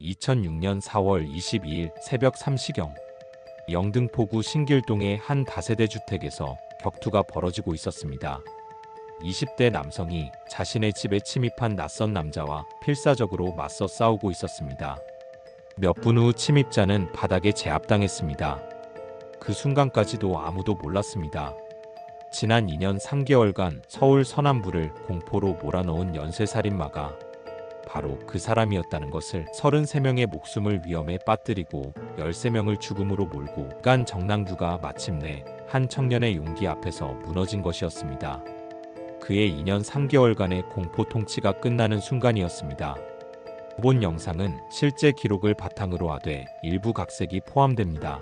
2006년 4월 22일 새벽 3시경 영등포구 신길동의 한 다세대 주택에서 격투가 벌어지고 있었습니다. 20대 남성이 자신의 집에 침입한 낯선 남자와 필사적으로 맞서 싸우고 있었습니다. 몇 분 후 침입자는 바닥에 제압당했습니다. 그 순간까지도 아무도 몰랐습니다. 지난 2년 3개월간 서울 서남부를 공포로 몰아넣은 연쇄살인마가 바로 그 사람이었다는 것을 33명의 목숨을 위험에 빠뜨리고 13명을 죽음으로 몰고 간 정남규가 마침내 한 청년의 용기 앞에서 무너진 것이었습니다. 그의 2년 3개월간의 공포 통치가 끝나는 순간이었습니다. 본 영상은 실제 기록을 바탕으로 하되 일부 각색이 포함됩니다.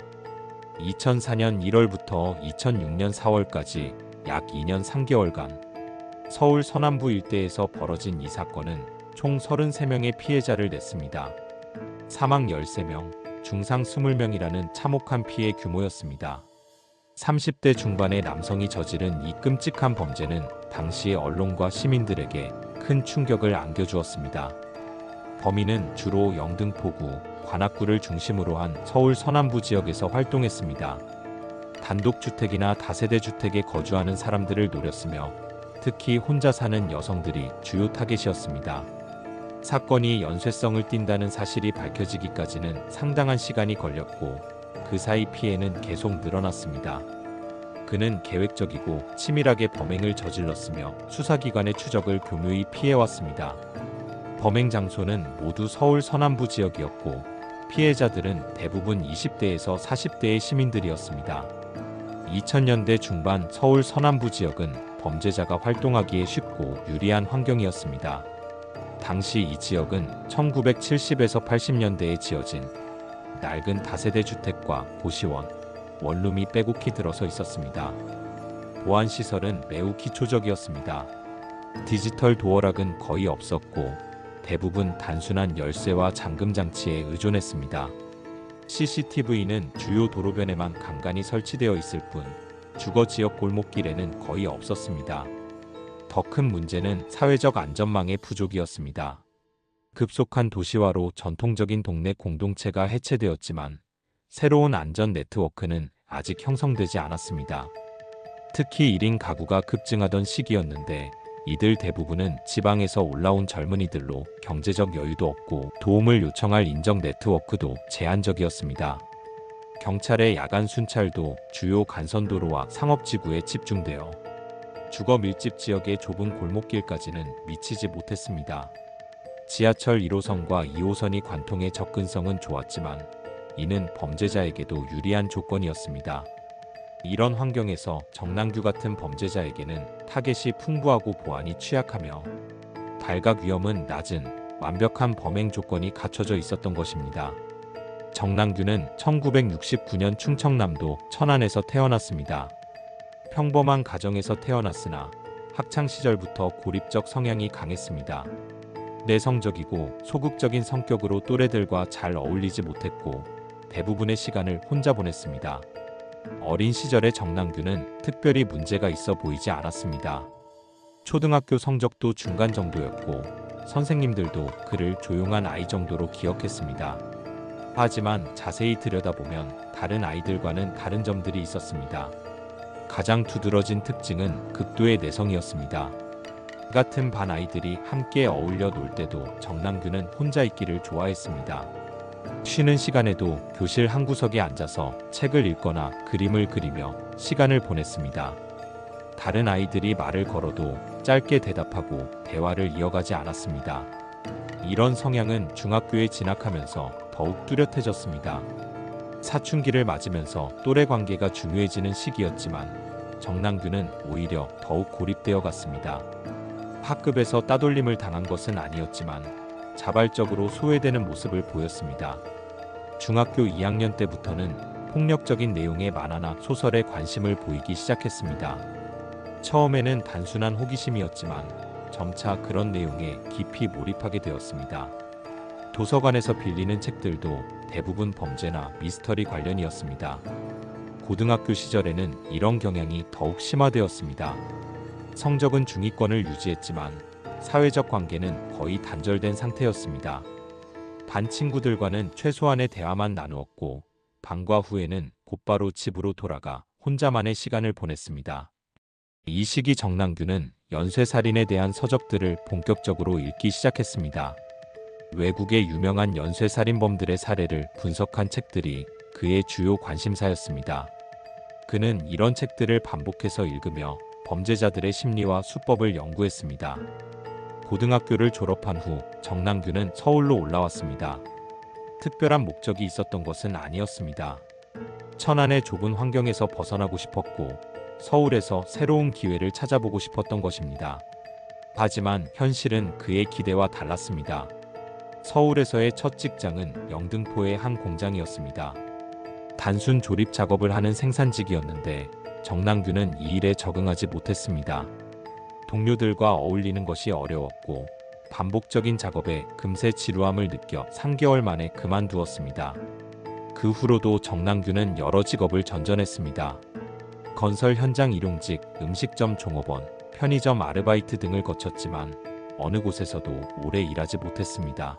2004년 1월부터 2006년 4월까지 약 2년 3개월간 서울 서남부 일대에서 벌어진 이 사건은 총 33명의 피해자를 냈습니다. 사망 13명, 중상 20명이라는 참혹한 피해 규모였습니다. 30대 중반의 남성이 저지른 이 끔찍한 범죄는 당시의 언론과 시민들에게 큰 충격을 안겨주었습니다. 범인은 주로 영등포구, 관악구를 중심으로 한 서울 서남부 지역에서 활동했습니다. 단독주택이나 다세대 주택에 거주하는 사람들을 노렸으며 특히 혼자 사는 여성들이 주요 타겟이었습니다. 사건이 연쇄성을 띈다는 사실이 밝혀지기까지는 상당한 시간이 걸렸고 그 사이 피해는 계속 늘어났습니다. 그는 계획적이고 치밀하게 범행을 저질렀으며 수사기관의 추적을 교묘히 피해왔습니다. 범행 장소는 모두 서울 서남부 지역이었고 피해자들은 대부분 20대에서 40대의 시민들이었습니다. 2000년대 중반 서울 서남부 지역은 범죄자가 활동하기에 쉽고 유리한 환경이었습니다. 당시 이 지역은 1970에서 80년대에 지어진 낡은 다세대 주택과 고시원, 원룸이 빼곡히 들어서 있었습니다. 보안시설은 매우 기초적이었습니다. 디지털 도어락은 거의 없었고 대부분 단순한 열쇠와 잠금 장치에 의존했습니다. CCTV는 주요 도로변에만 간간히 설치되어 있을 뿐 주거 지역 골목길에는 거의 없었습니다. 더 큰 문제는 사회적 안전망의 부족이었습니다. 급속한 도시화로 전통적인 동네 공동체가 해체되었지만 새로운 안전 네트워크는 아직 형성되지 않았습니다. 특히 1인 가구가 급증하던 시기였는데 이들 대부분은 지방에서 올라온 젊은이들로 경제적 여유도 없고 도움을 요청할 인적 네트워크도 제한적이었습니다. 경찰의 야간 순찰도 주요 간선도로와 상업지구에 집중되어 주거 밀집 지역의 좁은 골목길까지는 미치지 못했습니다. 지하철 1호선과 2호선이 관통해 접근성은 좋았지만 이는 범죄자에게도 유리한 조건이었습니다. 이런 환경에서 정남규 같은 범죄자에게는 타겟이 풍부하고 보안이 취약하며 발각 위험은 낮은 완벽한 범행 조건이 갖춰져 있었던 것입니다. 정남규는 1969년 충청남도 천안에서 태어났습니다. 평범한 가정에서 태어났으나 학창시절부터 고립적 성향이 강했습니다. 내성적이고 소극적인 성격으로 또래들과 잘 어울리지 못했고 대부분의 시간을 혼자 보냈습니다. 어린 시절의 정남규는 특별히 문제가 있어 보이지 않았습니다. 초등학교 성적도 중간 정도였고 선생님들도 그를 조용한 아이 정도로 기억했습니다. 하지만 자세히 들여다보면 다른 아이들과는 다른 점들이 있었습니다. 가장 두드러진 특징은 극도의 내성이었습니다. 같은 반 아이들이 함께 어울려 놀 때도 정남규는 혼자 있기를 좋아했습니다. 쉬는 시간에도 교실 한 구석에 앉아서 책을 읽거나 그림을 그리며 시간을 보냈습니다. 다른 아이들이 말을 걸어도 짧게 대답하고 대화를 이어가지 않았습니다. 이런 성향은 중학교에 진학하면서 더욱 뚜렷해졌습니다. 사춘기를 맞으면서 또래 관계가 중요해지는 시기였지만 정남규는 오히려 더욱 고립되어 갔습니다. 학급에서 따돌림을 당한 것은 아니었지만 자발적으로 소외되는 모습을 보였습니다. 중학교 2학년 때부터는 폭력적인 내용의 만화나 소설에 관심을 보이기 시작했습니다. 처음에는 단순한 호기심이었지만 점차 그런 내용에 깊이 몰입하게 되었습니다. 도서관에서 빌리는 책들도 대부분 범죄나 미스터리 관련이었습니다. 고등학교 시절에는 이런 경향이 더욱 심화되었습니다. 성적은 중위권을 유지했지만 사회적 관계는 거의 단절된 상태였습니다. 반 친구들과는 최소한의 대화만 나누었고 방과 후에는 곧바로 집으로 돌아가 혼자만의 시간을 보냈습니다. 이 시기 정남규는 연쇄살인에 대한 서적들을 본격적으로 읽기 시작했습니다. 외국의 유명한 연쇄살인범들의 사례를 분석한 책들이 그의 주요 관심사였습니다. 그는 이런 책들을 반복해서 읽으며 범죄자들의 심리와 수법을 연구했습니다. 고등학교를 졸업한 후 정남규는 서울로 올라왔습니다. 특별한 목적이 있었던 것은 아니었습니다. 천안의 좁은 환경에서 벗어나고 싶었고 서울에서 새로운 기회를 찾아보고 싶었던 것입니다. 하지만 현실은 그의 기대와 달랐습니다. 서울에서의 첫 직장은 영등포의 한 공장이었습니다. 단순 조립 작업을 하는 생산직이었는데 정남규는 이 일에 적응하지 못했습니다. 동료들과 어울리는 것이 어려웠고 반복적인 작업에 금세 지루함을 느껴 3개월 만에 그만두었습니다. 그 후로도 정남규는 여러 직업을 전전했습니다. 건설 현장 일용직, 음식점 종업원, 편의점 아르바이트 등을 거쳤지만 어느 곳에서도 오래 일하지 못했습니다.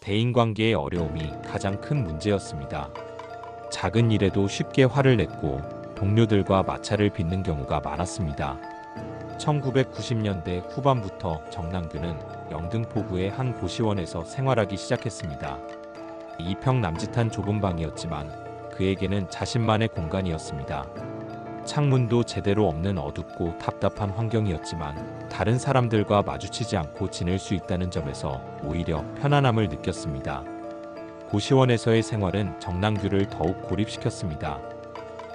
대인관계의 어려움이 가장 큰 문제였습니다. 작은 일에도 쉽게 화를 냈고 동료들과 마찰을 빚는 경우가 많았습니다. 1990년대 후반부터 정남규는 영등포구의 한 고시원에서 생활하기 시작했습니다. 2평 남짓한 좁은 방이었지만 그에게는 자신만의 공간이었습니다. 창문도 제대로 없는 어둡고 답답한 환경이었지만 다른 사람들과 마주치지 않고 지낼 수 있다는 점에서 오히려 편안함을 느꼈습니다. 고시원에서의 생활은 정남규를 더욱 고립시켰습니다.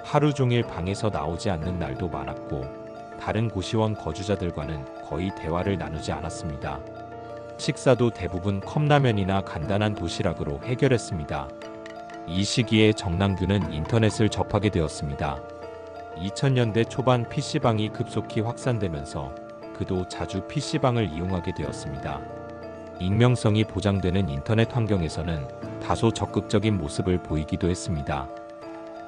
하루 종일 방에서 나오지 않는 날도 많았고 다른 고시원 거주자들과는 거의 대화를 나누지 않았습니다. 식사도 대부분 컵라면이나 간단한 도시락으로 해결했습니다. 이 시기에 정남규는 인터넷을 접하게 되었습니다. 2000년대 초반 PC방이 급속히 확산되면서 그도 자주 PC방을 이용하게 되었습니다. 익명성이 보장되는 인터넷 환경에서는 다소 적극적인 모습을 보이기도 했습니다.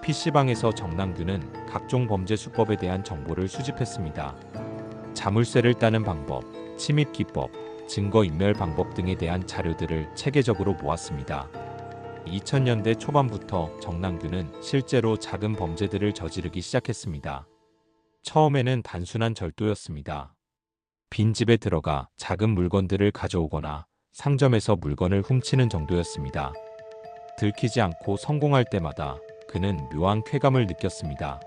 PC방에서 정남규는 각종 범죄 수법에 대한 정보를 수집했습니다. 자물쇠를 따는 방법, 침입 기법, 증거인멸 방법 등에 대한 자료들을 체계적으로 모았습니다. 2000년대 초반부터 정남규는 실제로 작은 범죄들을 저지르기 시작했습니다. 처음에는 단순한 절도였습니다. 빈집에 들어가 작은 물건들을 가져오거나 상점에서 물건을 훔치는 정도였습니다. 들키지 않고 성공할 때마다 그는 묘한 쾌감을 느꼈습니다.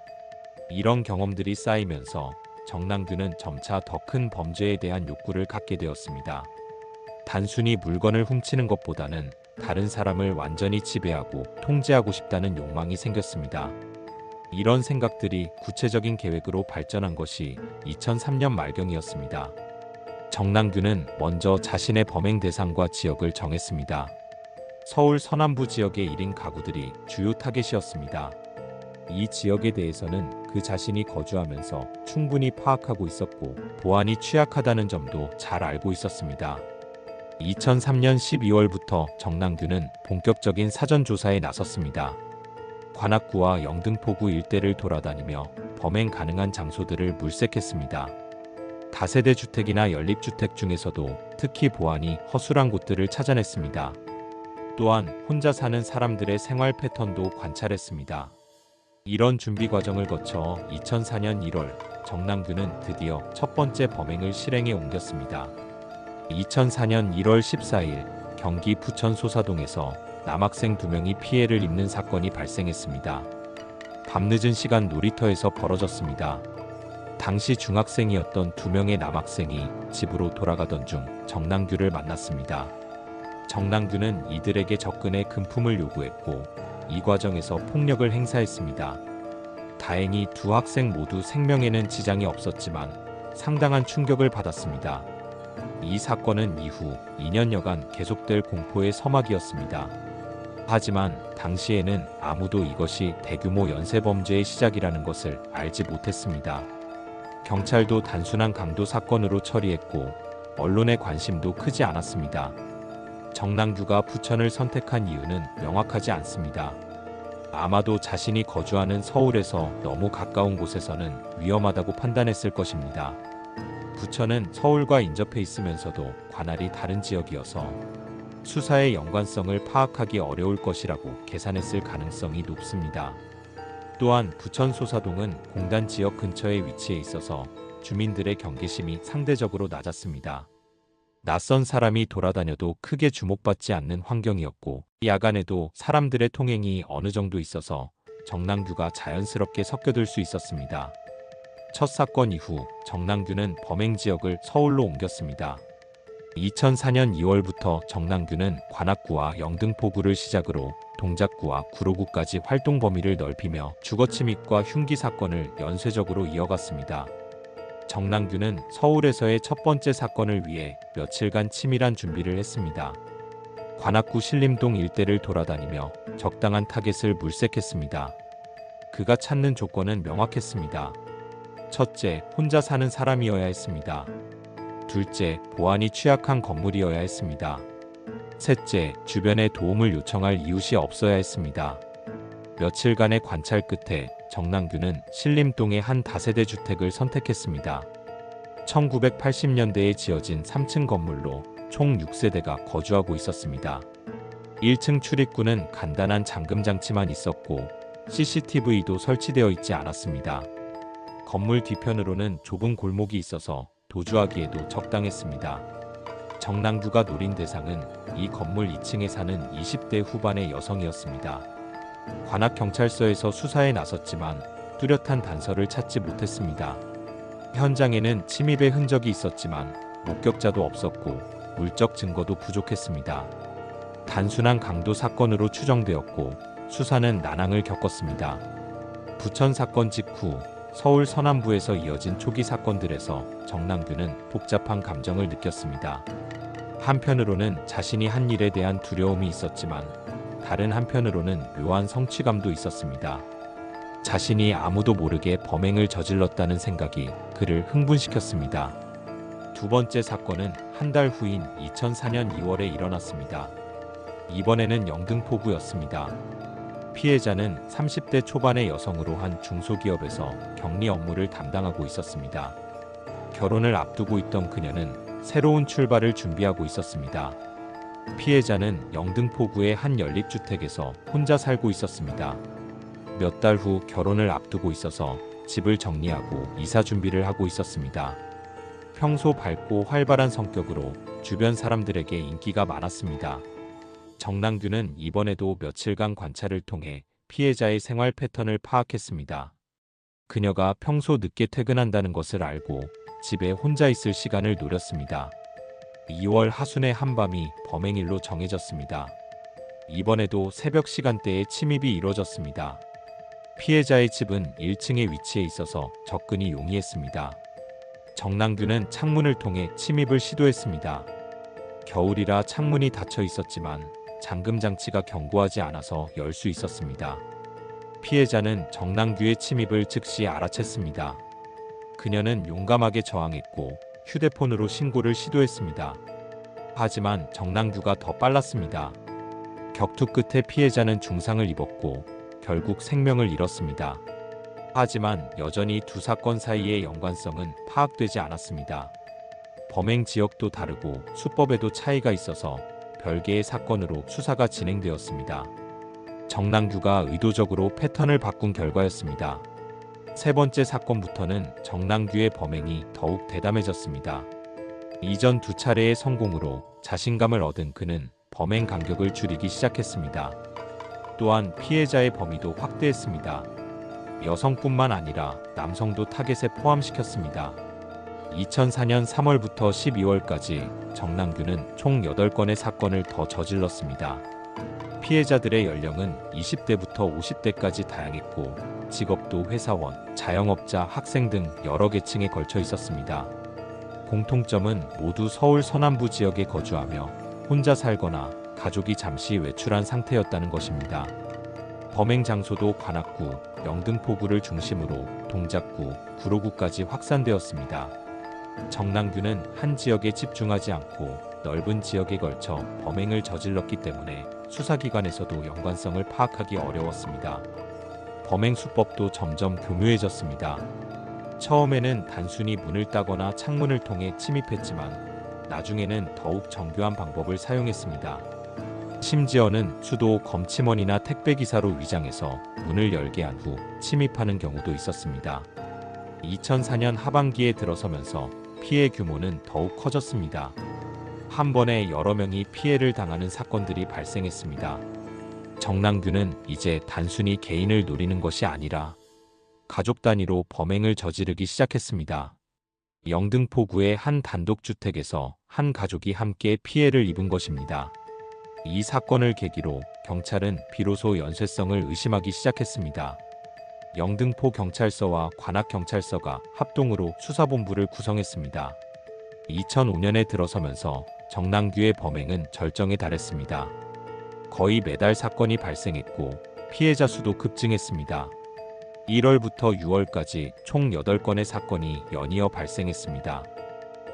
이런 경험들이 쌓이면서 정남규는 점차 더 큰 범죄에 대한 욕구를 갖게 되었습니다. 단순히 물건을 훔치는 것보다는 다른 사람을 완전히 지배하고 통제하고 싶다는 욕망이 생겼습니다. 이런 생각들이 구체적인 계획으로 발전한 것이 2003년 말경이었습니다. 정남규는 먼저 자신의 범행 대상과 지역을 정했습니다. 서울 서남부 지역의 1인 가구들이 주요 타겟이었습니다. 이 지역에 대해서는 그 자신이 거주하면서 충분히 파악하고 있었고 보안이 취약하다는 점도 잘 알고 있었습니다. 2003년 12월부터 정남규는 본격적인 사전조사에 나섰습니다. 관악구와 영등포구 일대를 돌아다니며 범행 가능한 장소들을 물색했습니다. 다세대 주택이나 연립주택 중에서도 특히 보안이 허술한 곳들을 찾아냈습니다. 또한 혼자 사는 사람들의 생활 패턴도 관찰했습니다. 이런 준비 과정을 거쳐 2004년 1월 정남규는 드디어 첫 번째 범행을 실행에 옮겼습니다. 2004년 1월 14일 경기 부천 소사동에서 남학생 2명이 피해를 입는 사건이 발생했습니다. 밤늦은 시간 놀이터에서 벌어졌습니다. 당시 중학생이었던 2명의 남학생이 집으로 돌아가던 중 정남규를 만났습니다. 정남규는 이들에게 접근해 금품을 요구했고 이 과정에서 폭력을 행사했습니다. 다행히 두 학생 모두 생명에는 지장이 없었지만 상당한 충격을 받았습니다. 이 사건은 이후 2년여간 계속될 공포의 서막이었습니다. 하지만 당시에는 아무도 이것이 대규모 연쇄범죄의 시작이라는 것을 알지 못했습니다. 경찰도 단순한 강도 사건으로 처리했고 언론의 관심도 크지 않았습니다. 정남규가 부천을 선택한 이유는 명확하지 않습니다. 아마도 자신이 거주하는 서울에서 너무 가까운 곳에서는 위험하다고 판단했을 것입니다. 부천은 서울과 인접해 있으면서도 관할이 다른 지역이어서 수사의 연관성을 파악하기 어려울 것이라고 계산했을 가능성이 높습니다. 또한 부천 소사동은 공단 지역 근처에 위치해 있어서 주민들의 경계심이 상대적으로 낮았습니다. 낯선 사람이 돌아다녀도 크게 주목받지 않는 환경이었고 야간에도 사람들의 통행이 어느 정도 있어서 정남규가 자연스럽게 섞여들 수 있었습니다. 첫 사건 이후 정남규는 범행 지역을 서울로 옮겼습니다. 2004년 2월부터 정남규는 관악구와 영등포구를 시작으로 동작구와 구로구까지 활동 범위를 넓히며 주거침입과 흉기 사건을 연쇄적으로 이어갔습니다. 정남규는 서울에서의 첫 번째 사건을 위해 며칠간 치밀한 준비를 했습니다. 관악구 신림동 일대를 돌아다니며 적당한 타겟을 물색했습니다. 그가 찾는 조건은 명확했습니다. 첫째, 혼자 사는 사람이어야 했습니다. 둘째, 보안이 취약한 건물이어야 했습니다. 셋째, 주변에 도움을 요청할 이웃이 없어야 했습니다. 며칠간의 관찰 끝에 정남규는 신림동의 한 다세대 주택을 선택했습니다. 1980년대에 지어진 3층 건물로 총 6세대가 거주하고 있었습니다. 1층 출입구는 간단한 잠금 장치만 있었고 CCTV도 설치되어 있지 않았습니다. 건물 뒤편으로는 좁은 골목이 있어서 도주하기에도 적당했습니다. 정남규가 노린 대상은 이 건물 2층에 사는 20대 후반의 여성이었습니다. 관악경찰서에서 수사에 나섰지만 뚜렷한 단서를 찾지 못했습니다. 현장에는 침입의 흔적이 있었지만 목격자도 없었고 물적 증거도 부족했습니다. 단순한 강도 사건으로 추정되었고 수사는 난항을 겪었습니다. 부천 사건 직후 서울 서남부에서 이어진 초기 사건들에서 정남규는 복잡한 감정을 느꼈습니다. 한편으로는 자신이 한 일에 대한 두려움이 있었지만 다른 한편으로는 묘한 성취감도 있었습니다. 자신이 아무도 모르게 범행을 저질렀다는 생각이 그를 흥분시켰습니다. 두 번째 사건은 한 달 후인 2004년 2월에 일어났습니다. 이번에는 영등포구였습니다. 피해자는 30대 초반의 여성으로 한 중소기업에서 격리 업무를 담당하고 있었습니다. 결혼을 앞두고 있던 그녀는 새로운 출발을 준비하고 있었습니다. 피해자는 영등포구의 한 연립주택에서 혼자 살고 있었습니다. 몇 달 후 결혼을 앞두고 있어서 집을 정리하고 이사 준비를 하고 있었습니다. 평소 밝고 활발한 성격으로 주변 사람들에게 인기가 많았습니다. 정남규는 이번에도 며칠간 관찰을 통해 피해자의 생활 패턴을 파악했습니다. 그녀가 평소 늦게 퇴근한다는 것을 알고 집에 혼자 있을 시간을 노렸습니다. 2월 하순의 한밤이 범행일로 정해졌습니다. 이번에도 새벽 시간대에 침입이 이뤄졌습니다. 피해자의 집은 1층에 위치해 있어서 접근이 용이했습니다. 정남규는 창문을 통해 침입을 시도했습니다. 겨울이라 창문이 닫혀 있었지만 잠금 장치가 견고하지 않아서 열 수 있었습니다. 피해자는 정남규의 침입을 즉시 알아챘습니다. 그녀는 용감하게 저항했고 휴대폰으로 신고를 시도했습니다. 하지만 정남규가 더 빨랐습니다. 격투 끝에 피해자는 중상을 입었고 결국 생명을 잃었습니다. 하지만 여전히 두 사건 사이의 연관성은 파악되지 않았습니다. 범행 지역도 다르고 수법에도 차이가 있어서 별개의 사건으로 수사가 진행되었습니다. 정남규가 의도적으로 패턴을 바꾼 결과였습니다. 세 번째 사건부터는 정남규의 범행이 더욱 대담해졌습니다. 이전 두 차례의 성공으로 자신감을 얻은 그는 범행 간격을 줄이기 시작했습니다. 또한 피해자의 범위도 확대했습니다. 여성뿐만 아니라 남성도 타겟에 포함시켰습니다. 2004년 3월부터 12월까지 정남규는 총 8건의 사건을 더 저질렀습니다. 피해자들의 연령은 20대부터 50대까지 다양했고 직업도 회사원, 자영업자, 학생 등 여러 계층에 걸쳐 있었습니다. 공통점은 모두 서울 서남부 지역에 거주하며 혼자 살거나 가족이 잠시 외출한 상태였다는 것입니다. 범행 장소도 관악구, 영등포구를 중심으로 동작구, 구로구까지 확산되었습니다. 정남규는 한 지역에 집중하지 않고 넓은 지역에 걸쳐 범행을 저질렀기 때문에 수사기관에서도 연관성을 파악하기 어려웠습니다. 범행 수법도 점점 교묘해졌습니다. 처음에는 단순히 문을 따거나 창문을 통해 침입했지만 나중에는 더욱 정교한 방법을 사용했습니다. 심지어는 수도 검침원이나 택배기사로 위장해서 문을 열게 한 후 침입하는 경우도 있었습니다. 2004년 하반기에 들어서면서 피해 규모는 더욱 커졌습니다. 한 번에 여러 명이 피해를 당하는 사건들이 발생했습니다. 정남규는 이제 단순히 개인을 노리는 것이 아니라 가족 단위로 범행을 저지르기 시작했습니다. 영등포구의 한 단독주택에서 한 가족이 함께 피해를 입은 것입니다. 이 사건을 계기로 경찰은 비로소 연쇄성을 의심하기 시작했습니다. 영등포 경찰서와 관악경찰서가 합동으로 수사본부를 구성했습니다. 2005년에 들어서면서 정남규의 범행은 절정에 달했습니다. 거의 매달 사건이 발생했고 피해자 수도 급증했습니다. 1월부터 6월까지 총 8건의 사건이 연이어 발생했습니다.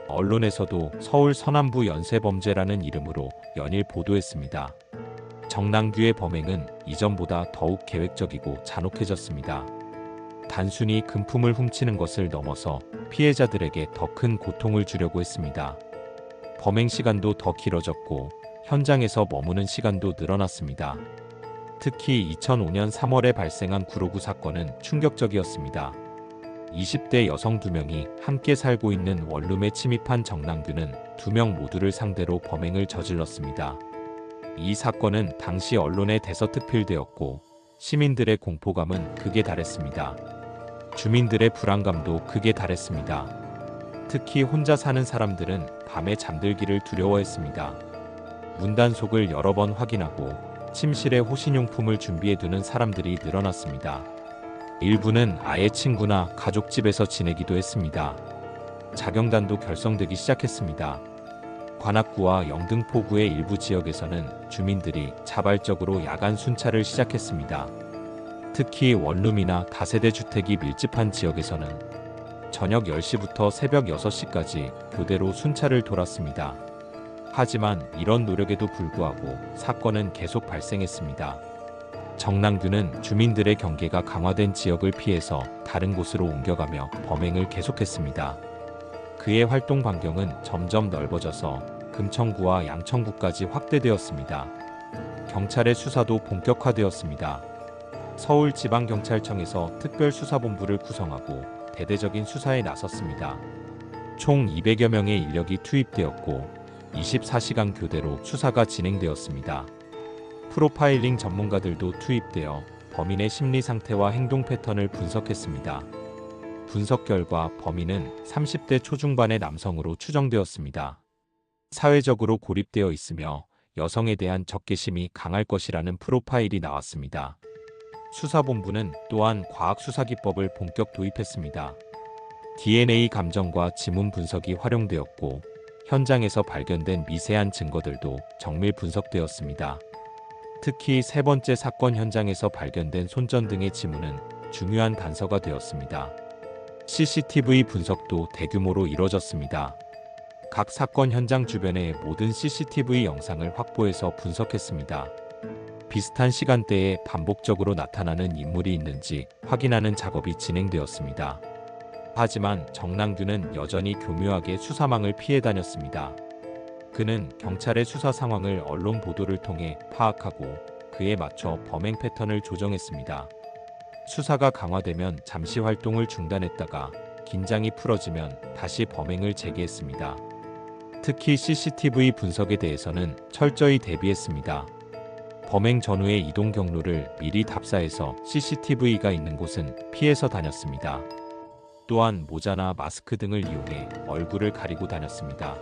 언론에서도 서울 서남부 연쇄범죄라는 이름으로 연일 보도했습니다. 정남규의 범행은 이전보다 더욱 계획적이고 잔혹해졌습니다. 단순히 금품을 훔치는 것을 넘어서 피해자들에게 더 큰 고통을 주려고 했습니다. 범행 시간도 더 길어졌고 현장에서 머무는 시간도 늘어났습니다. 특히 2005년 3월에 발생한 구로구 사건은 충격적이었습니다. 20대 여성 2명이 함께 살고 있는 원룸에 침입한 정남규는 2명 모두를 상대로 범행을 저질렀습니다. 이 사건은 당시 언론에 대서특필되었고 시민들의 공포감은 극에 달했습니다. 주민들의 불안감도 극에 달했습니다. 특히 혼자 사는 사람들은 밤에 잠들기를 두려워했습니다. 문단속을 여러 번 확인하고 침실에 호신용품을 준비해두는 사람들이 늘어났습니다. 일부는 아예 친구나 가족 집에서 지내기도 했습니다. 자경단도 결성되기 시작했습니다. 관악구와 영등포구의 일부 지역에서는 주민들이 자발적으로 야간 순찰을 시작했습니다. 특히 원룸이나 다세대 주택이 밀집한 지역에서는 저녁 10시부터 새벽 6시까지 교대로 순찰을 돌았습니다. 하지만 이런 노력에도 불구하고 사건은 계속 발생했습니다. 정남규는 주민들의 경계가 강화된 지역을 피해서 다른 곳으로 옮겨가며 범행을 계속했습니다. 그의 활동 반경은 점점 넓어져서 금천구와 양천구까지 확대되었습니다. 경찰의 수사도 본격화되었습니다. 서울지방경찰청에서 특별수사본부를 구성하고 대대적인 수사에 나섰습니다. 총 200여 명의 인력이 투입되었고 24시간 교대로 수사가 진행되었습니다. 프로파일링 전문가들도 투입되어 범인의 심리 상태와 행동 패턴을 분석했습니다. 분석 결과 범인은 30대 초중반의 남성으로 추정되었습니다. 사회적으로 고립되어 있으며 여성에 대한 적개심이 강할 것이라는 프로파일이 나왔습니다. 수사본부는 또한 과학수사기법을 본격 도입했습니다. DNA 감정과 지문 분석이 활용되었고 현장에서 발견된 미세한 증거들도 정밀 분석되었습니다. 특히 세 번째 사건 현장에서 발견된 손전 등의 지문은 중요한 단서가 되었습니다. CCTV 분석도 대규모로 이뤄졌습니다. 각 사건 현장 주변의 모든 CCTV 영상을 확보해서 분석했습니다. 비슷한 시간대에 반복적으로 나타나는 인물이 있는지 확인하는 작업이 진행되었습니다. 하지만 정남규는 여전히 교묘하게 수사망을 피해 다녔습니다. 그는 경찰의 수사 상황을 언론 보도를 통해 파악하고 그에 맞춰 범행 패턴을 조정했습니다. 수사가 강화되면 잠시 활동을 중단했다가 긴장이 풀어지면 다시 범행을 재개했습니다. 특히 CCTV 분석에 대해서는 철저히 대비했습니다. 범행 전후의 이동 경로를 미리 답사해서 CCTV가 있는 곳은 피해서 다녔습니다. 또한 모자나 마스크 등을 이용해 얼굴을 가리고 다녔습니다.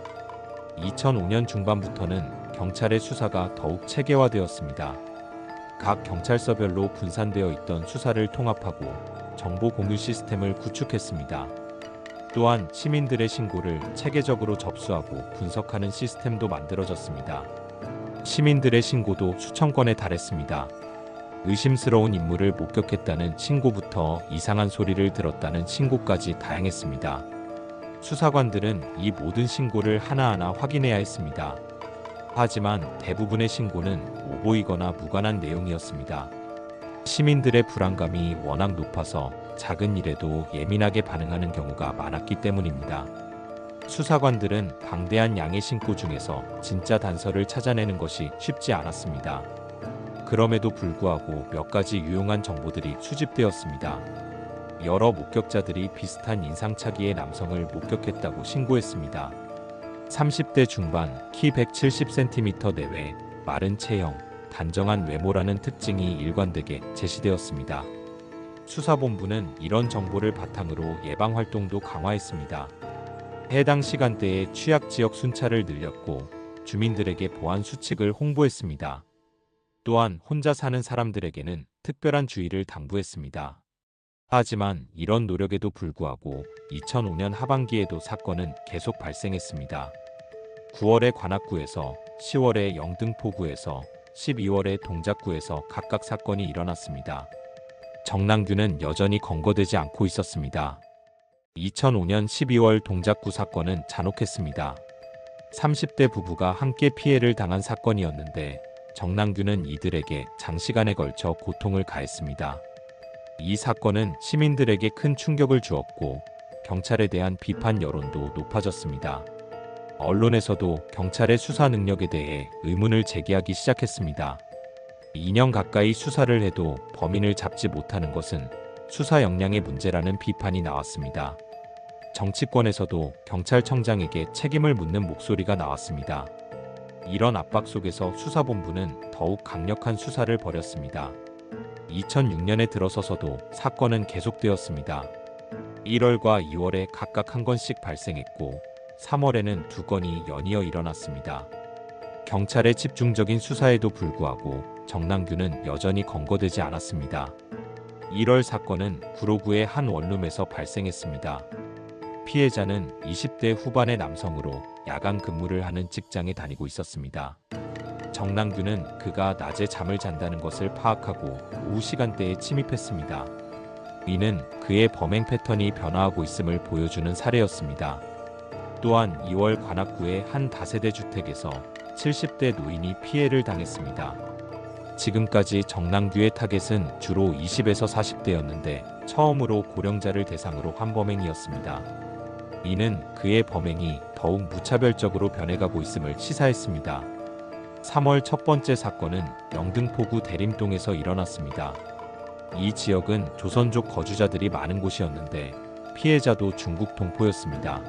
2005년 중반부터는 경찰의 수사가 더욱 체계화되었습니다. 각 경찰서별로 분산되어 있던 수사를 통합하고 정보 공유 시스템을 구축했습니다. 또한 시민들의 신고를 체계적으로 접수하고 분석하는 시스템도 만들어졌습니다. 시민들의 신고도 수천 건에 달했습니다. 의심스러운 인물을 목격했다는 신고부터 이상한 소리를 들었다는 신고까지 다양했습니다. 수사관들은 이 모든 신고를 하나하나 확인해야 했습니다. 하지만 대부분의 신고는 오보이거나 무관한 내용이었습니다. 시민들의 불안감이 워낙 높아서 작은 일에도 예민하게 반응하는 경우가 많았기 때문입니다. 수사관들은 방대한 양의 신고 중에서 진짜 단서를 찾아내는 것이 쉽지 않았습니다. 그럼에도 불구하고 몇 가지 유용한 정보들이 수집되었습니다. 여러 목격자들이 비슷한 인상차기의 남성을 목격했다고 신고했습니다. 30대 중반, 키 170cm 내외, 마른 체형, 단정한 외모라는 특징이 일관되게 제시되었습니다. 수사본부는 이런 정보를 바탕으로 예방활동도 강화했습니다. 해당 시간대에 취약지역 순찰을 늘렸고 주민들에게 보안 수칙을 홍보했습니다. 또한 혼자 사는 사람들에게는 특별한 주의를 당부했습니다. 하지만 이런 노력에도 불구하고 2005년 하반기에도 사건은 계속 발생했습니다. 9월에 관악구에서, 10월에 영등포구에서, 12월에 동작구에서 각각 사건이 일어났습니다. 정남규는 여전히 검거되지 않고 있었습니다. 2005년 12월 동작구 사건은 잔혹했습니다. 30대 부부가 함께 피해를 당한 사건이었는데 정남규는 이들에게 장시간에 걸쳐 고통을 가했습니다. 이 사건은 시민들에게 큰 충격을 주었고 경찰에 대한 비판 여론도 높아졌습니다. 언론에서도 경찰의 수사 능력에 대해 의문을 제기하기 시작했습니다. 2년 가까이 수사를 해도 범인을 잡지 못하는 것은 수사 역량의 문제라는 비판이 나왔습니다. 정치권에서도 경찰청장에게 책임을 묻는 목소리가 나왔습니다. 이런 압박 속에서 수사본부는 더욱 강력한 수사를 벌였습니다. 2006년에 들어서서도 사건은 계속되었습니다. 1월과 2월에 각각 한 건씩 발생했고 3월에는 2건이 연이어 일어났습니다. 경찰의 집중적인 수사에도 불구하고 정남규는 여전히 검거되지 않았습니다. 1월 사건은 구로구의 한 원룸에서 발생했습니다. 피해자는 20대 후반의 남성으로 야간 근무를 하는 직장에 다니고 있었습니다. 정남규는 그가 낮에 잠을 잔다는 것을 파악하고 오후 시간대에 침입했습니다. 이는 그의 범행 패턴이 변화하고 있음을 보여주는 사례였습니다. 또한 2월 관악구의 한 다세대 주택에서 70대 노인이 피해를 당했습니다. 지금까지 정남규의 타겟은 주로 20에서 40대였는데 처음으로 고령자를 대상으로 한 범행이었습니다. 이는 그의 범행이 더욱 무차별적으로 변해가고 있음을 시사했습니다. 3월 첫 번째 사건은 영등포구 대림동에서 일어났습니다. 이 지역은 조선족 거주자들이 많은 곳이었는데 피해자도 중국 동포였습니다.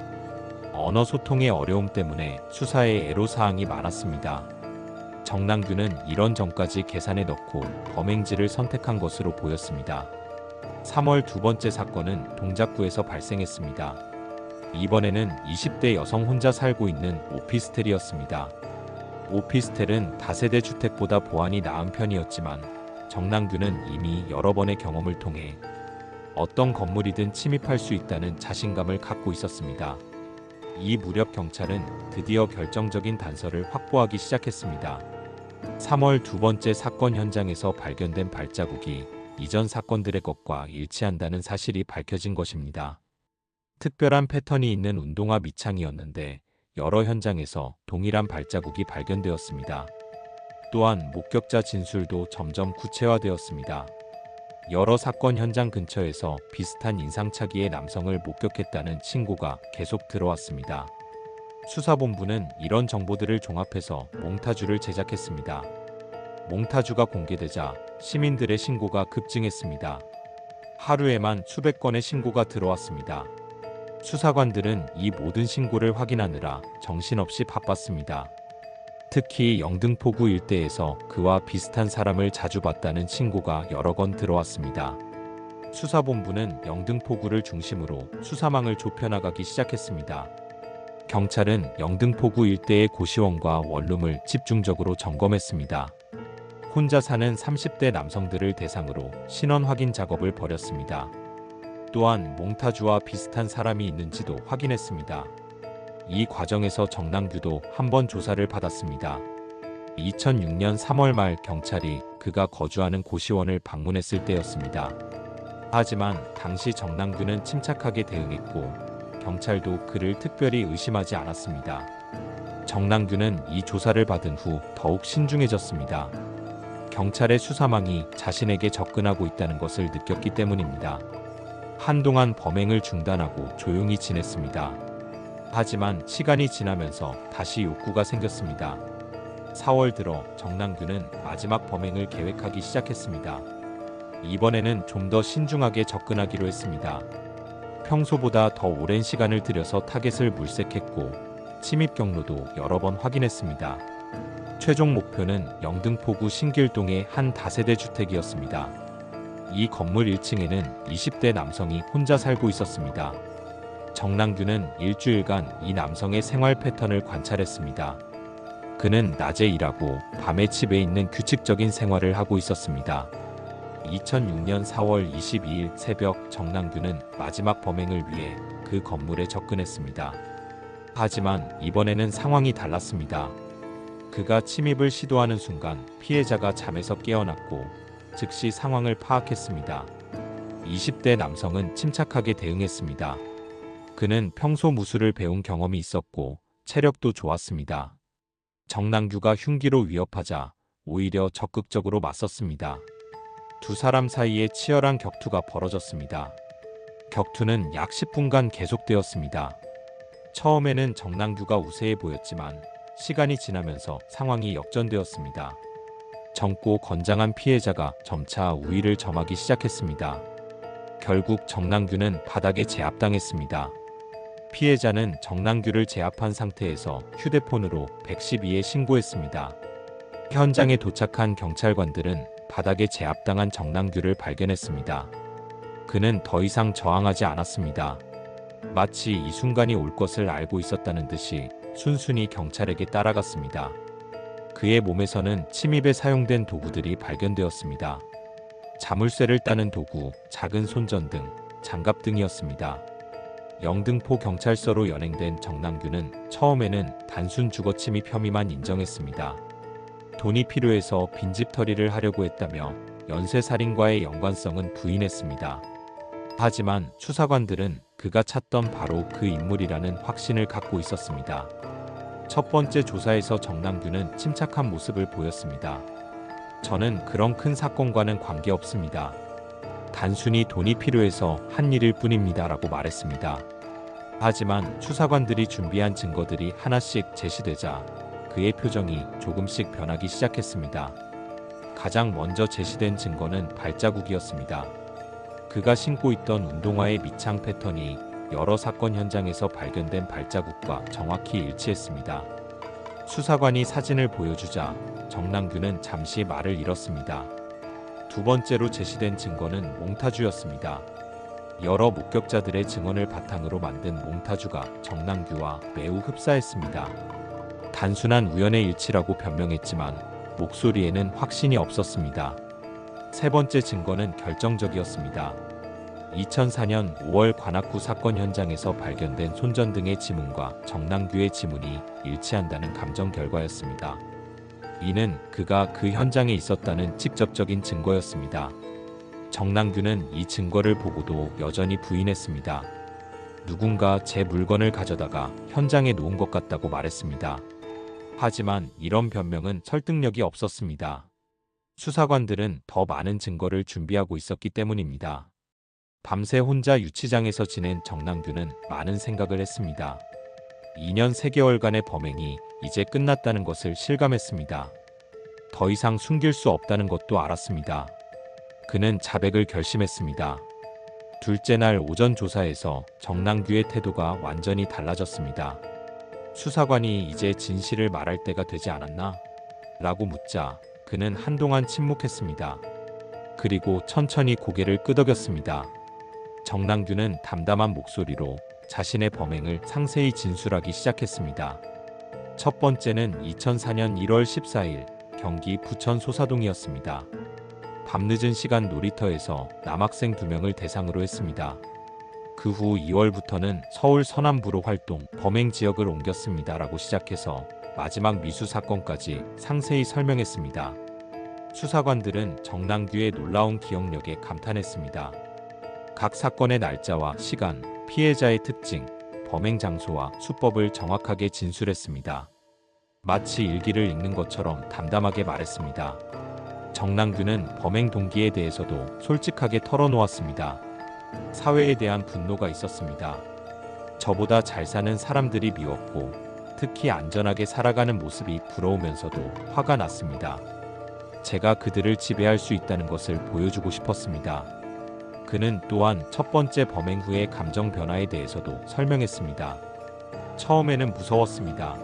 언어 소통의 어려움 때문에 수사에 애로사항이 많았습니다. 정남규는 이런 점까지 계산에 넣고 범행지를 선택한 것으로 보였습니다. 3월 두 번째 사건은 동작구에서 발생했습니다. 이번에는 20대 여성 혼자 살고 있는 오피스텔이었습니다. 오피스텔은 다세대 주택보다 보안이 나은 편이었지만 정남규는 이미 여러 번의 경험을 통해 어떤 건물이든 침입할 수 있다는 자신감을 갖고 있었습니다. 이 무렵 경찰은 드디어 결정적인 단서를 확보하기 시작했습니다. 3월 두 번째 사건 현장에서 발견된 발자국이 이전 사건들의 것과 일치한다는 사실이 밝혀진 것입니다. 특별한 패턴이 있는 운동화 밑창이었는데 여러 현장에서 동일한 발자국이 발견되었습니다. 또한 목격자 진술도 점점 구체화되었습니다. 여러 사건 현장 근처에서 비슷한 인상차기의 남성을 목격했다는 신고가 계속 들어왔습니다. 수사본부는 이런 정보들을 종합해서 몽타주를 제작했습니다. 몽타주가 공개되자 시민들의 신고가 급증했습니다. 하루에만 수백 건의 신고가 들어왔습니다. 수사관들은 이 모든 신고를 확인하느라 정신없이 바빴습니다. 특히 영등포구 일대에서 그와 비슷한 사람을 자주 봤다는 신고가 여러 건 들어왔습니다. 수사본부는 영등포구를 중심으로 수사망을 좁혀나가기 시작했습니다. 경찰은 영등포구 일대의 고시원과 원룸을 집중적으로 점검했습니다. 혼자 사는 30대 남성들을 대상으로 신원 확인 작업을 벌였습니다. 또한 몽타주와 비슷한 사람이 있는지도 확인했습니다. 이 과정에서 정남규도 한 번 조사를 받았습니다. 2006년 3월 말 경찰이 그가 거주하는 고시원을 방문했을 때였습니다. 하지만 당시 정남규는 침착하게 대응했고 경찰도 그를 특별히 의심하지 않았습니다. 정남규는 이 조사를 받은 후 더욱 신중해졌습니다. 경찰의 수사망이 자신에게 접근하고 있다는 것을 느꼈기 때문입니다. 한동안 범행을 중단하고 조용히 지냈습니다. 하지만 시간이 지나면서 다시 욕구가 생겼습니다. 4월 들어 정남규는 마지막 범행을 계획하기 시작했습니다. 이번에는 좀 더 신중하게 접근하기로 했습니다. 평소보다 더 오랜 시간을 들여서 타겟을 물색했고 침입 경로도 여러 번 확인했습니다. 최종 목표는 영등포구 신길동의 한 다세대 주택이었습니다. 이 건물 1층에는 20대 남성이 혼자 살고 있었습니다. 정남규는 일주일간 이 남성의 생활 패턴을 관찰했습니다. 그는 낮에 일하고 밤에 집에 있는 규칙적인 생활을 하고 있었습니다. 2006년 4월 22일 새벽 정남규는 마지막 범행을 위해 그 건물에 접근했습니다. 하지만 이번에는 상황이 달랐습니다. 그가 침입을 시도하는 순간 피해자가 잠에서 깨어났고 즉시 상황을 파악했습니다. 20대 남성은 침착하게 대응했습니다. 그는 평소 무술을 배운 경험이 있었고 체력도 좋았습니다. 정남규가 흉기로 위협하자 오히려 적극적으로 맞섰습니다. 두 사람 사이에 치열한 격투가 벌어졌습니다. 격투는 약 10분간 계속되었습니다. 처음에는 정남규가 우세해 보였지만 시간이 지나면서 상황이 역전되었습니다. 젊고 건장한 피해자가 점차 우위를 점하기 시작했습니다. 결국 정남규는 바닥에 제압당했습니다. 피해자는 정남규를 제압한 상태에서 휴대폰으로 112에 신고했습니다. 현장에 도착한 경찰관들은 바닥에 제압당한 정남규를 발견했습니다. 그는 더 이상 저항하지 않았습니다. 마치 이 순간이 올 것을 알고 있었다는 듯이 순순히 경찰에게 따라갔습니다. 그의 몸에서는 침입에 사용된 도구들이 발견되었습니다. 자물쇠를 따는 도구, 작은 손전등, 장갑 등이었습니다. 영등포 경찰서로 연행된 정남규는 처음에는 단순 주거침입 혐의만 인정했습니다. 돈이 필요해서 빈집털이를 하려고 했다며 연쇄살인과의 연관성은 부인했습니다. 하지만 수사관들은 그가 찾던 바로 그 인물이라는 확신을 갖고 있었습니다. 첫 번째 조사에서 정남규는 침착한 모습을 보였습니다. 저는 그런 큰 사건과는 관계없습니다. 단순히 돈이 필요해서 한 일일 뿐입니다. 라고 말했습니다. 하지만 수사관들이 준비한 증거들이 하나씩 제시되자 그의 표정이 조금씩 변하기 시작했습니다. 가장 먼저 제시된 증거는 발자국이었습니다. 그가 신고 있던 운동화의 밑창 패턴이 여러 사건 현장에서 발견된 발자국과 정확히 일치했습니다. 수사관이 사진을 보여주자 정남규는 잠시 말을 잃었습니다. 두 번째로 제시된 증거는 몽타주였습니다. 여러 목격자들의 증언을 바탕으로 만든 몽타주가 정남규와 매우 흡사했습니다. 단순한 우연의 일치라고 변명했지만 목소리에는 확신이 없었습니다. 세 번째 증거는 결정적이었습니다. 2004년 5월 관악구 사건 현장에서 발견된 손전등의 지문과 정남규의 지문이 일치한다는 감정 결과였습니다. 이는 그가 그 현장에 있었다는 직접적인 증거였습니다. 정남규는 이 증거를 보고도 여전히 부인했습니다. 누군가 제 물건을 가져다가 현장에 놓은 것 같다고 말했습니다. 하지만 이런 변명은 설득력이 없었습니다. 수사관들은 더 많은 증거를 준비하고 있었기 때문입니다. 밤새 혼자 유치장에서 지낸 정남규는 많은 생각을 했습니다. 2년 3개월간의 범행이 이제 끝났다는 것을 실감했습니다. 더 이상 숨길 수 없다는 것도 알았습니다. 그는 자백을 결심했습니다. 둘째 날 오전 조사에서 정남규의 태도가 완전히 달라졌습니다. 수사관이 이제 진실을 말할 때가 되지 않았나? 라고 묻자 그는 한동안 침묵했습니다. 그리고 천천히 고개를 끄덕였습니다. 정남규는 담담한 목소리로 자신의 범행을 상세히 진술하기 시작했습니다. 첫 번째는 2004년 1월 14일 경기 부천 소사동이었습니다. 밤늦은 시간 놀이터에서 남학생 2명을 대상으로 했습니다. 그 후 2월부터는 서울 서남부로 활동, 범행 지역을 옮겼습니다. 라고 시작해서 마지막 미수 사건까지 상세히 설명했습니다. 수사관들은 정남규의 놀라운 기억력에 감탄했습니다. 각 사건의 날짜와 시간, 피해자의 특징, 범행 장소와 수법을 정확하게 진술했습니다. 마치 일기를 읽는 것처럼 담담하게 말했습니다. 정남규는 범행 동기에 대해서도 솔직하게 털어놓았습니다. 사회에 대한 분노가 있었습니다. 저보다 잘 사는 사람들이 미웠고 특히 안전하게 살아가는 모습이 부러우면서도 화가 났습니다. 제가 그들을 지배할 수 있다는 것을 보여주고 싶었습니다. 그는 또한 첫 번째 범행 후의 감정 변화에 대해서도 설명했습니다. 처음에는 무서웠습니다.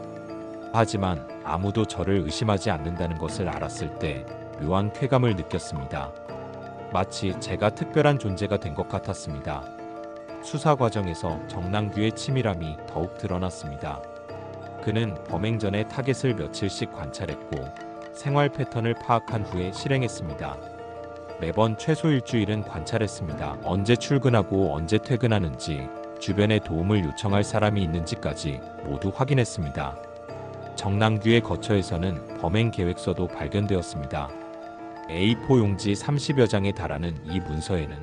하지만 아무도 저를 의심하지 않는다는 것을 알았을 때 묘한 쾌감을 느꼈습니다. 마치 제가 특별한 존재가 된 것 같았습니다. 수사 과정에서 정남규의 치밀함이 더욱 드러났습니다. 그는 범행 전에 타겟을 며칠씩 관찰했고 생활 패턴을 파악한 후에 실행했습니다. 매번 최소 일주일은 관찰했습니다. 언제 출근하고 언제 퇴근하는지, 주변에 도움을 요청할 사람이 있는지까지 모두 확인했습니다. 정남규의 거처에서는 범행 계획서도 발견되었습니다. A4 용지 30여 장에 달하는 이 문서에는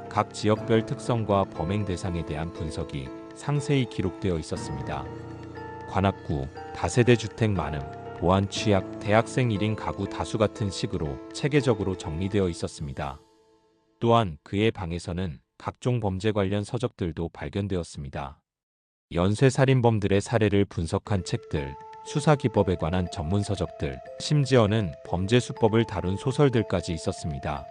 각 지역별 특성과 범행 대상에 대한 분석이 상세히 기록되어 있었습니다. 관악구, 다세대 주택 많음, 보안 취약, 대학생 1인 가구 다수 같은 식으로 체계적으로 정리되어 있었습니다. 또한 그의 방에서는 각종 범죄 관련 서적들도 발견되었습니다. 연쇄살인범들의 사례를 분석한 책들, 수사기법에 관한 전문 서적들, 심지어는 범죄 수법을 다룬 소설들까지 있었습니다.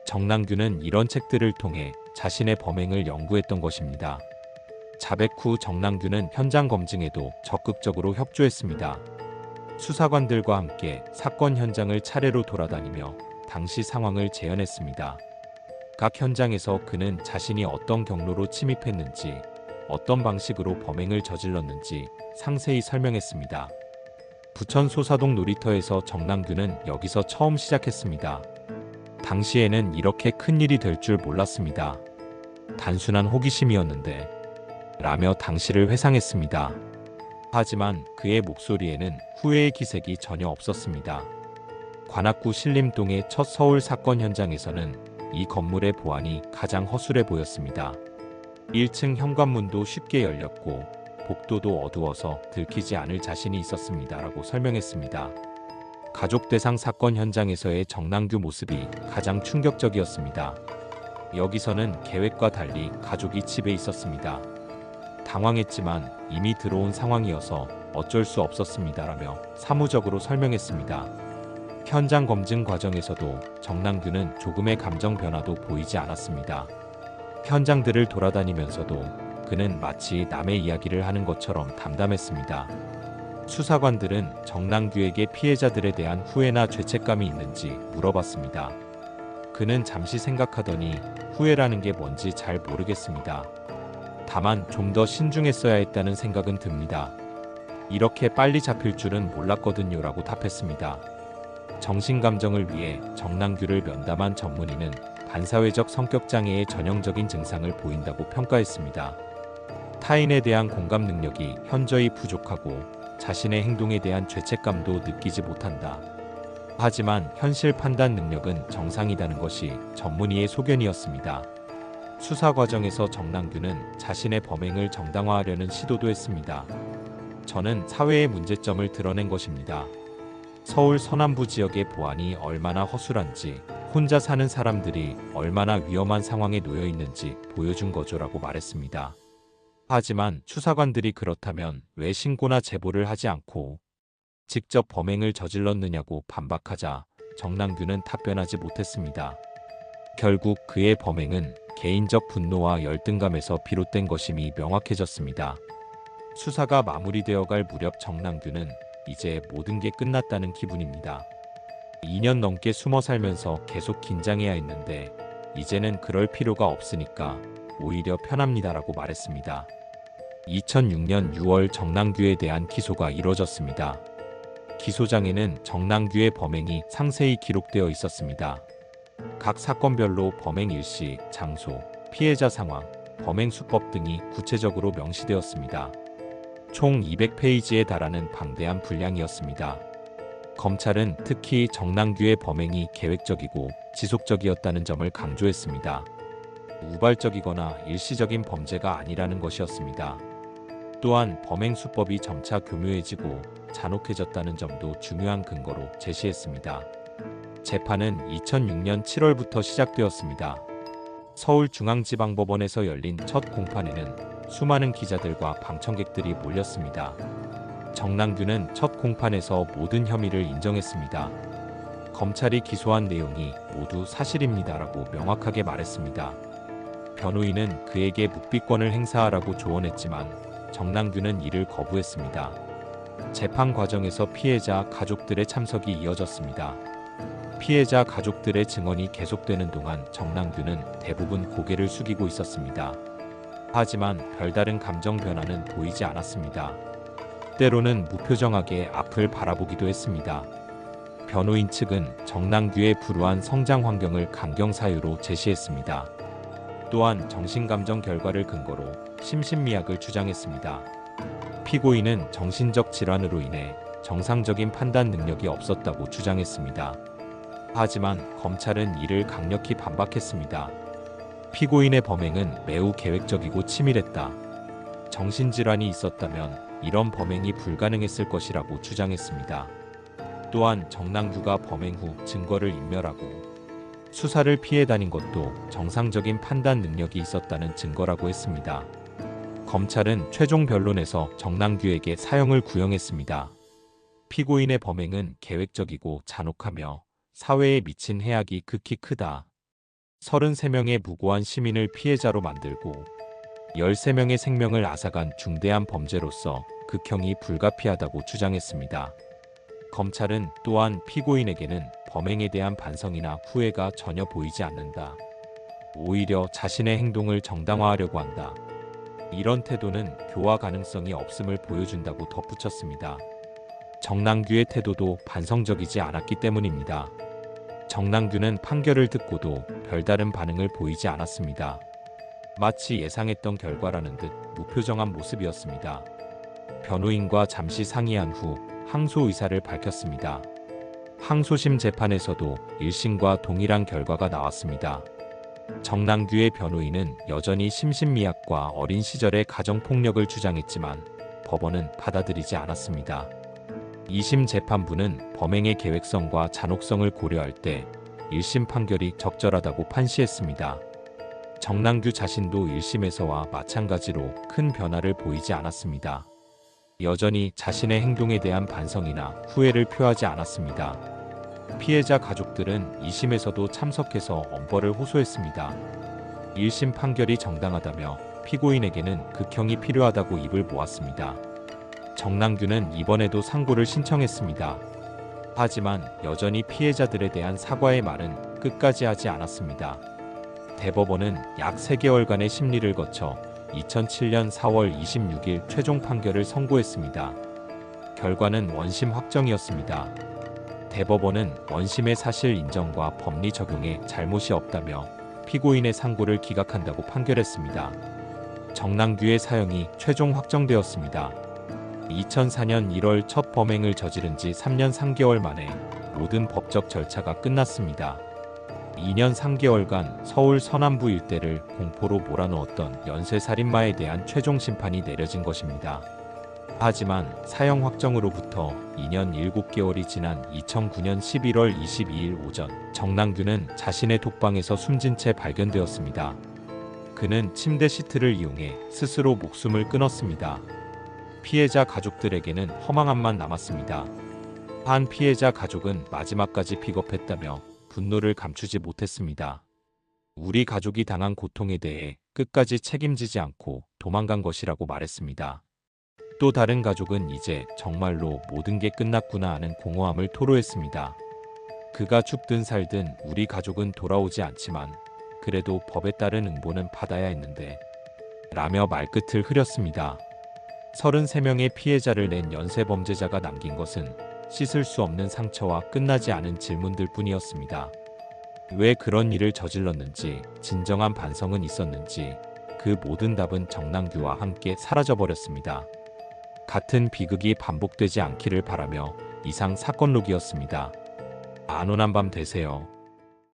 정남규는 이런 책들을 통해 자신의 범행을 연구했던 것입니다. 자백 후 정남규는 현장 검증에도 적극적으로 협조했습니다. 수사관들과 함께 사건 현장을 차례로 돌아다니며 당시 상황을 재현했습니다. 각 현장에서 그는 자신이 어떤 경로로 침입했는지, 어떤 방식으로 범행을 저질렀는지 상세히 설명했습니다. 부천 소사동 놀이터에서 정남규는 여기서 처음 시작했습니다. 당시에는 이렇게 큰 일이 될 줄 몰랐습니다. 단순한 호기심이었는데 라며 당시를 회상했습니다. 하지만 그의 목소리에는 후회의 기색이 전혀 없었습니다. 관악구 신림동의 첫 서울 사건 현장에서는 이 건물의 보안이 가장 허술해 보였습니다. 1층 현관문도 쉽게 열렸고 복도도 어두워서 들키지 않을 자신이 있었습니다라고 설명했습니다. 가족 대상 사건 현장에서의 정남규 모습이 가장 충격적이었습니다. 여기서는 계획과 달리 가족이 집에 있었습니다. 당황했지만 이미 들어온 상황이어서 어쩔 수 없었습니다라며 사무적으로 설명했습니다. 현장 검증 과정에서도 정남규는 조금의 감정 변화도 보이지 않았습니다. 현장들을 돌아다니면서도 그는 마치 남의 이야기를 하는 것처럼 담담했습니다. 수사관들은 정남규에게 피해자들에 대한 후회나 죄책감이 있는지 물어봤습니다. 그는 잠시 생각하더니 후회라는 게 뭔지 잘 모르겠습니다. 다만 좀 더 신중했어야 했다는 생각은 듭니다. 이렇게 빨리 잡힐 줄은 몰랐거든요 라고 답했습니다. 정신감정을 위해 정남규를 면담한 전문의는 반사회적 성격장애의 전형적인 증상을 보인다고 평가했습니다. 타인에 대한 공감 능력이 현저히 부족하고 자신의 행동에 대한 죄책감도 느끼지 못한다. 하지만 현실 판단 능력은 정상이라는 것이 전문의의 소견이었습니다. 수사 과정에서 정남규는 자신의 범행을 정당화하려는 시도도 했습니다. 저는 사회의 문제점을 드러낸 것입니다. 서울 서남부 지역의 보안이 얼마나 허술한지, 혼자 사는 사람들이 얼마나 위험한 상황에 놓여 있는지 보여준 거죠라고 말했습니다. 하지만 수사관들이 그렇다면 왜 신고나 제보를 하지 않고 직접 범행을 저질렀느냐고 반박하자 정남규는 답변하지 못했습니다. 결국 그의 범행은 개인적 분노와 열등감에서 비롯된 것임이 명확해졌습니다. 수사가 마무리되어 갈 무렵 정남규는 이제 모든 게 끝났다는 기분입니다. 2년 넘게 숨어 살면서 계속 긴장해야 했는데 이제는 그럴 필요가 없으니까 오히려 편합니다라고 말했습니다. 2006년 6월 정남규에 대한 기소가 이뤄졌습니다. 기소장에는 정남규의 범행이 상세히 기록되어 있었습니다. 각 사건별로 범행 일시, 장소, 피해자 상황, 범행 수법 등이 구체적으로 명시되었습니다. 총 200페이지에 달하는 방대한 분량이었습니다. 검찰은 특히 정남규의 범행이 계획적이고 지속적이었다는 점을 강조했습니다. 우발적이거나 일시적인 범죄가 아니라는 것이었습니다. 또한 범행 수법이 점차 교묘해지고 잔혹해졌다는 점도 중요한 근거로 제시했습니다. 재판은 2006년 7월부터 시작되었습니다. 서울중앙지방법원에서 열린 첫 공판에는 수많은 기자들과 방청객들이 몰렸습니다. 정남규는 첫 공판에서 모든 혐의를 인정했습니다. 검찰이 기소한 내용이 모두 사실입니다라고 명확하게 말했습니다. 변호인은 그에게 묵비권을 행사하라고 조언했지만 정남규는 이를 거부했습니다. 재판 과정에서 피해자 가족들의 참석이 이어졌습니다. 피해자 가족들의 증언이 계속되는 동안 정남규는 대부분 고개를 숙이고 있었습니다. 하지만 별다른 감정 변화는 보이지 않았습니다. 때로는 무표정하게 앞을 바라보기도 했습니다. 변호인 측은 정남규의 불우한 성장 환경을 강경 사유로 제시했습니다. 또한 정신감정 결과를 근거로 심신미약을 주장했습니다. 피고인은 정신적 질환으로 인해 정상적인 판단 능력이 없었다고 주장했습니다. 하지만 검찰은 이를 강력히 반박했습니다. 피고인의 범행은 매우 계획적이고 치밀했다. 정신질환이 있었다면 이런 범행이 불가능했을 것이라고 주장했습니다. 또한 정남규가 범행 후 증거를 인멸하고 수사를 피해 다닌 것도 정상적인 판단 능력이 있었다는 증거라고 했습니다. 검찰은 최종 변론에서 정남규에게 사형을 구형했습니다. 피고인의 범행은 계획적이고 잔혹하며 사회에 미친 해악이 극히 크다. 33명의 무고한 시민을 피해자로 만들고 13명의 생명을 앗아간 중대한 범죄로서 극형이 불가피하다고 주장했습니다. 검찰은 또한 피고인에게는 범행에 대한 반성이나 후회가 전혀 보이지 않는다. 오히려 자신의 행동을 정당화하려고 한다. 이런 태도는 교화 가능성이 없음을 보여준다고 덧붙였습니다. 정남규의 태도도 반성적이지 않았기 때문입니다. 정남규는 판결을 듣고도 별다른 반응을 보이지 않았습니다. 마치 예상했던 결과라는 듯 무표정한 모습이었습니다. 변호인과 잠시 상의한 후 항소 의사를 밝혔습니다. 항소심 재판에서도 1심과 동일한 결과가 나왔습니다. 정남규의 변호인은 여전히 심신미약과 어린 시절의 가정폭력을 주장했지만 법원은 받아들이지 않았습니다. 2심 재판부는 범행의 계획성과 잔혹성을 고려할 때 1심 판결이 적절하다고 판시했습니다. 정남규 자신도 1심에서와 마찬가지로 큰 변화를 보이지 않았습니다. 여전히 자신의 행동에 대한 반성이나 후회를 표하지 않았습니다. 피해자 가족들은 2심에서도 참석해서 엄벌을 호소했습니다. 1심 판결이 정당하다며 피고인에게는 극형이 필요하다고 입을 모았습니다. 정남규는 이번에도 상고를 신청했습니다. 하지만 여전히 피해자들에 대한 사과의 말은 끝까지 하지 않았습니다. 대법원은 약 3개월간의 심리를 거쳐 2007년 4월 26일 최종 판결을 선고했습니다. 결과는 원심 확정이었습니다. 대법원은 원심의 사실 인정과 법리 적용에 잘못이 없다며 피고인의 상고를 기각한다고 판결했습니다. 정남규의 사형이 최종 확정되었습니다. 2004년 1월 첫 범행을 저지른 지 3년 3개월 만에 모든 법적 절차가 끝났습니다. 2년 3개월간 서울 서남부 일대를 공포로 몰아넣었던 연쇄살인마에 대한 최종 심판이 내려진 것입니다. 하지만 사형 확정으로부터 2년 7개월이 지난 2009년 11월 22일 오전 정남규는 자신의 독방에서 숨진 채 발견되었습니다. 그는 침대 시트를 이용해 스스로 목숨을 끊었습니다. 피해자 가족들에게는 허망함만 남았습니다. 한 피해자 가족은 마지막까지 비겁했다며 분노를 감추지 못했습니다. 우리 가족이 당한 고통에 대해 끝까지 책임지지 않고 도망간 것이라고 말했습니다. 또 다른 가족은 이제 정말로 모든 게 끝났구나 하는 공허함을 토로했습니다. 그가 죽든 살든 우리 가족은 돌아오지 않지만 그래도 법에 따른 응보는 받아야 했는데 라며 말끝을 흐렸습니다. 33명의 피해자를 낸 연쇄범죄자가 남긴 것은 씻을 수 없는 상처와 끝나지 않은 질문들 뿐이었습니다. 왜 그런 일을 저질렀는지, 진정한 반성은 있었는지 그 모든 답은 정남규와 함께 사라져버렸습니다. 같은 비극이 반복되지 않기를 바라며 이상 사건록이었습니다. 안온한 밤 되세요.